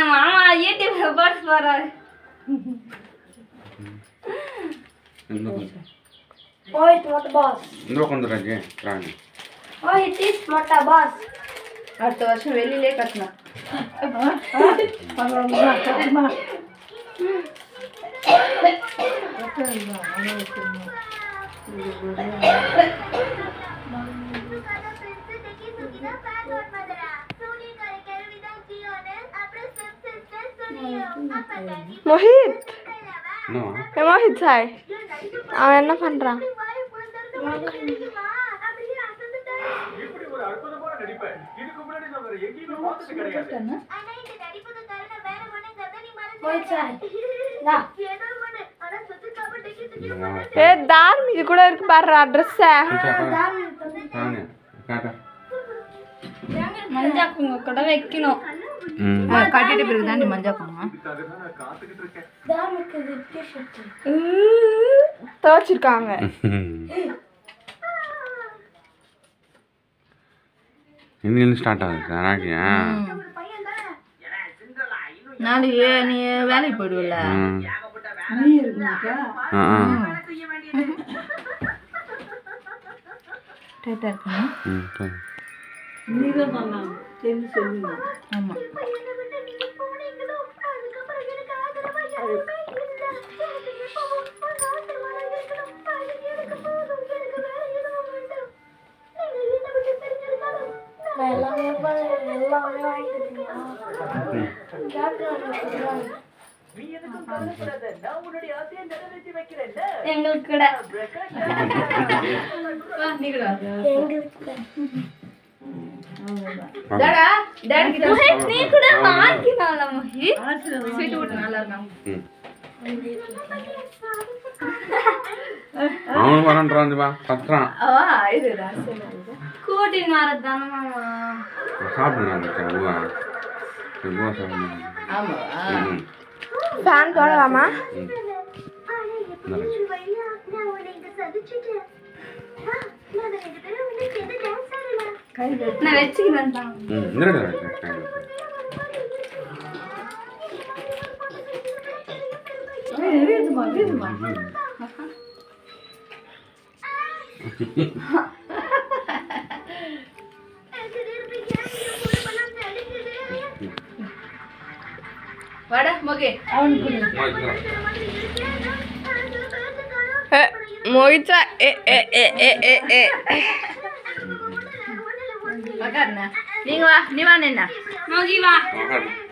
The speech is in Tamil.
மாமா யூடியூப்ல போட்டு போறாரு. Oh, it what boss? No kondraje, rani. Oh, it is what a boss. அடுத்த வருஷம் வெளியிலே கட்டணும். மோஹித் No. மோஹித் சாய் அவன் என்ன பண்றான்? ஏ தார் இது கூட இருக்கு பாரு அட்ரஸ். Rani. Kaka. மஞ்சா குங்க கூட வைக்கணும். கட்டிட்டு பிறகு தான் நீ மஞ்சா போடணும். துவச்சிருக்காங்க. இன்னில ஸ்டார்ட் ஆகுது ராகியா. நாளைக்கு நீ வேலைக்கு போயிடுவல. நீ இருக்குமாக்கா? டைட்டா இருக்குமா? சரி. நீதான் பண்ணலாம். தெரிஞ்சு சொல்லுங்க. ஆமா. எங்களுக்கு கூட டாடா டாடி கிட்ட மோஹித் நீ கூட வாங்கினால மோஹித் ஸ்வீட் ஊட் நல்லா இருக்கும். அவன் வரன்றான் வா கத்றான். இது ராசல் இது. கூட்டின் வரதான மாமா. சாப்பிடுறாங்க சாவுவா. இதுவா சாப்பிடுறாங்க. ஆமா. ஃபேன் போடலாமா? நான் வெச்சுக்கிறேன் தான். என்னடா வீதுமா வீதுமா. வாடா மோகே. மோஹித் சாய் உட்காருண்ணா. நீங்க வா நீ வா நின்னா. மோகி வா. சாப்பிடுறாங்க.